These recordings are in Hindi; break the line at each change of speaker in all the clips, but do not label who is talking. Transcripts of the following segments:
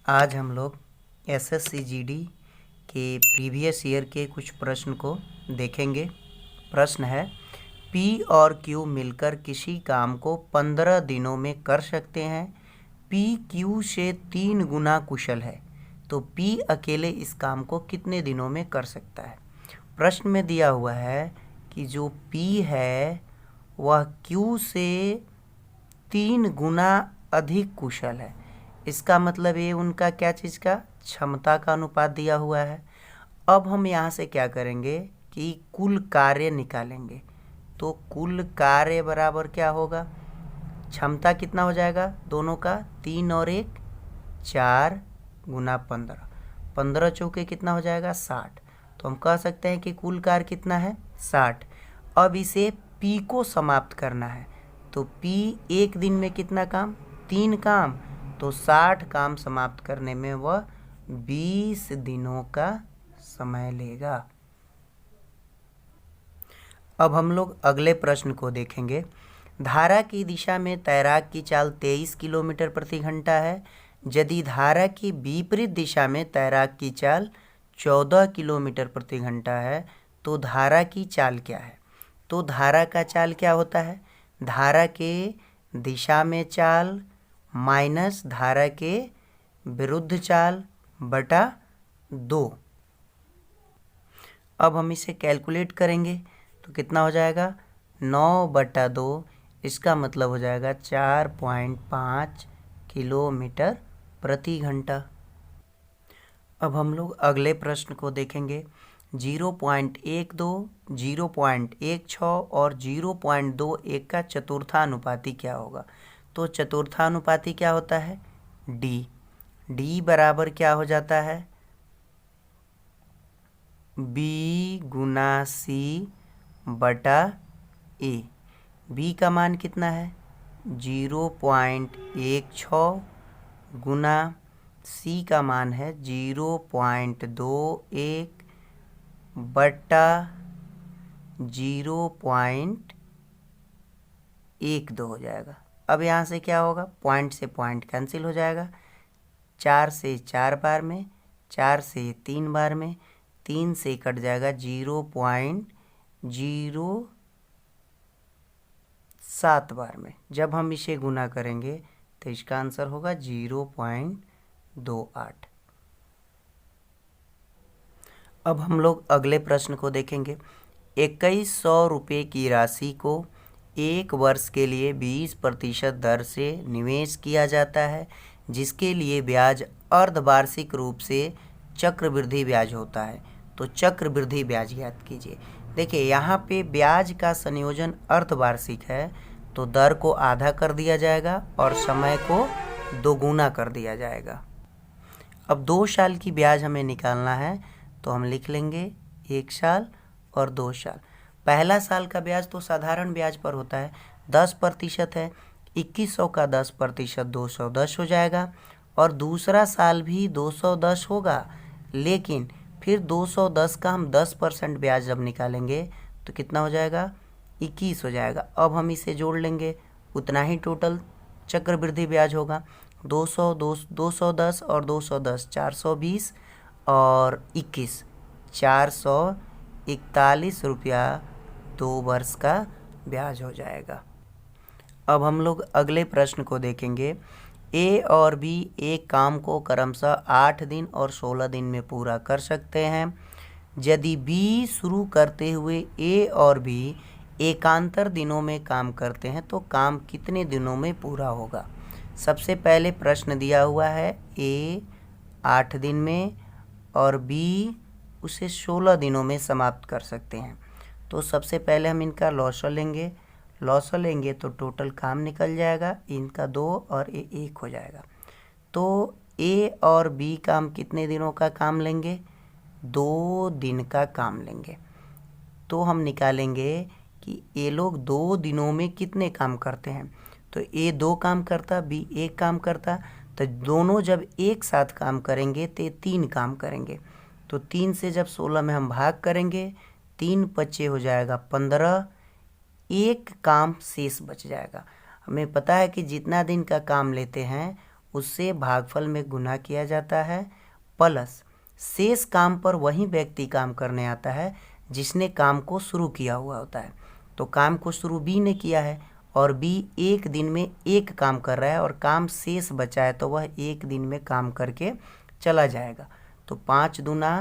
आज हम लोग SSCGD के प्रीवियस ईयर के कुछ प्रश्न को देखेंगे। प्रश्न है, P और Q मिलकर किसी काम को 15 दिनों में कर सकते हैं। P Q से 3 गुना कुशल है, तो P अकेले इस काम को कितने दिनों में कर सकता है। प्रश्न में दिया हुआ है कि जो P है वह Q से 3 गुना अधिक कुशल है। इसका मतलब ये उनका क्या चीज़ का क्षमता का अनुपात दिया हुआ है। अब हम यहाँ से क्या करेंगे कि कुल कार्य निकालेंगे। तो कुल कार्य बराबर क्या होगा, क्षमता कितना हो जाएगा दोनों का, 3 और 1 4 गुना 15, 15 चौके कितना हो जाएगा 60। तो हम कह सकते हैं कि कुल कार्य कितना है 60। अब इसे P को समाप्त करना है, तो P एक दिन में कितना काम, 3 काम, तो 60 काम समाप्त करने में वह 20 दिनों का समय लेगा। अब हम लोग अगले प्रश्न को देखेंगे। धारा की दिशा में तैराक की चाल 23 किलोमीटर प्रति घंटा है। यदि धारा की विपरीत दिशा में तैराक की चाल 14 किलोमीटर प्रति घंटा है, तो धारा की चाल क्या है। तो धारा का चाल क्या होता है, धारा के दिशा में चाल माइनस धारा के विरुद्ध चाल बटा 2। अब हम इसे कैलकुलेट करेंगे तो कितना हो जाएगा 9/2। इसका मतलब हो जाएगा 4.5 किलोमीटर प्रति घंटा। अब हम लोग अगले प्रश्न को देखेंगे। 0.12, 0.16 और 0.21 का चतुर्थानुपाती क्या होगा। तो चतुर्थानुपाती क्या होता है, D बराबर क्या हो जाता है, B गुना C बटा A। B का मान कितना है 0.16 गुना C का मान है 0.21 बटा 0.12 हो जाएगा। अब यहाँ से क्या होगा, पॉइंट से पॉइंट कैंसिल हो जाएगा। 4 से 4 बार में, 4 से 3 बार में, 3 से कट जाएगा 0.07 बार में। जब हम इसे गुना करेंगे तो इसका आंसर होगा 0.28। अब हम लोग अगले प्रश्न को देखेंगे। 2100 रुपये की राशि को 1 वर्ष के लिए 20% दर से निवेश किया जाता है, जिसके लिए ब्याज अर्धवार्षिक रूप से चक्रवृद्धि ब्याज होता है। तो चक्रवृद्धि ब्याज ज्ञात कीजिए। देखिए यहाँ पे ब्याज का संयोजन अर्धवार्षिक है, तो दर को आधा कर दिया जाएगा और समय को दोगुना कर दिया जाएगा। अब 2 साल की ब्याज हमें निकालना है, तो हम लिख लेंगे 1 साल और 2 साल। पहला साल का ब्याज तो साधारण ब्याज पर होता है, 10% है। 2100 का 10% 210 हो जाएगा, और दूसरा साल भी 210 होगा, लेकिन फिर 210 का हम 10% ब्याज जब निकालेंगे तो कितना हो जाएगा 21 हो जाएगा। अब हम इसे जोड़ लेंगे, उतना ही टोटल चक्रवृद्धि ब्याज होगा। 210 और 210 420 और 21 441 रुपया 2 वर्ष का ब्याज हो जाएगा। अब हम लोग अगले प्रश्न को देखेंगे। A और B एक काम को क्रमशः 8 दिन और 16 दिन में पूरा कर सकते हैं। यदि B शुरू करते हुए A और B एकांतर दिनों में काम करते हैं, तो काम कितने दिनों में पूरा होगा। सबसे पहले प्रश्न दिया हुआ है A 8 दिन में और B उसे 16 दिनों में समाप्त कर सकते हैं। तो सबसे पहले हम इनका लॉसल लेंगे तो टोटल काम निकल जाएगा, इनका 2 और ये 1 हो जाएगा। तो A और B का हम कितने दिनों का काम लेंगे, 2 दिन का काम लेंगे। तो हम निकालेंगे कि ये लोग 2 दिनों में कितने काम करते हैं। तो A 2 काम करता, B 1 काम करता, तो दोनों जब एक साथ काम करेंगे तो 3 काम करेंगे। तो 3 से जब 16 में हम भाग करेंगे, 3 पच्चे हो जाएगा 15, एक काम शेष बच जाएगा। हमें पता है कि जितना दिन का काम लेते हैं उससे भागफल में गुना किया जाता है, प्लस शेष काम पर वही व्यक्ति काम करने आता है जिसने काम को शुरू किया हुआ होता है। तो काम को शुरू बी ने किया है और बी एक दिन में एक काम कर रहा है और काम शेष बचा है तो वह एक दिन में काम करके चला जाएगा। तो 5 दूना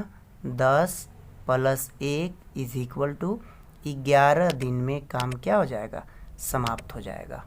10 प्लस 1 इज इक्वल टू 11 दिन में काम क्या हो जाएगा, समाप्त हो जाएगा।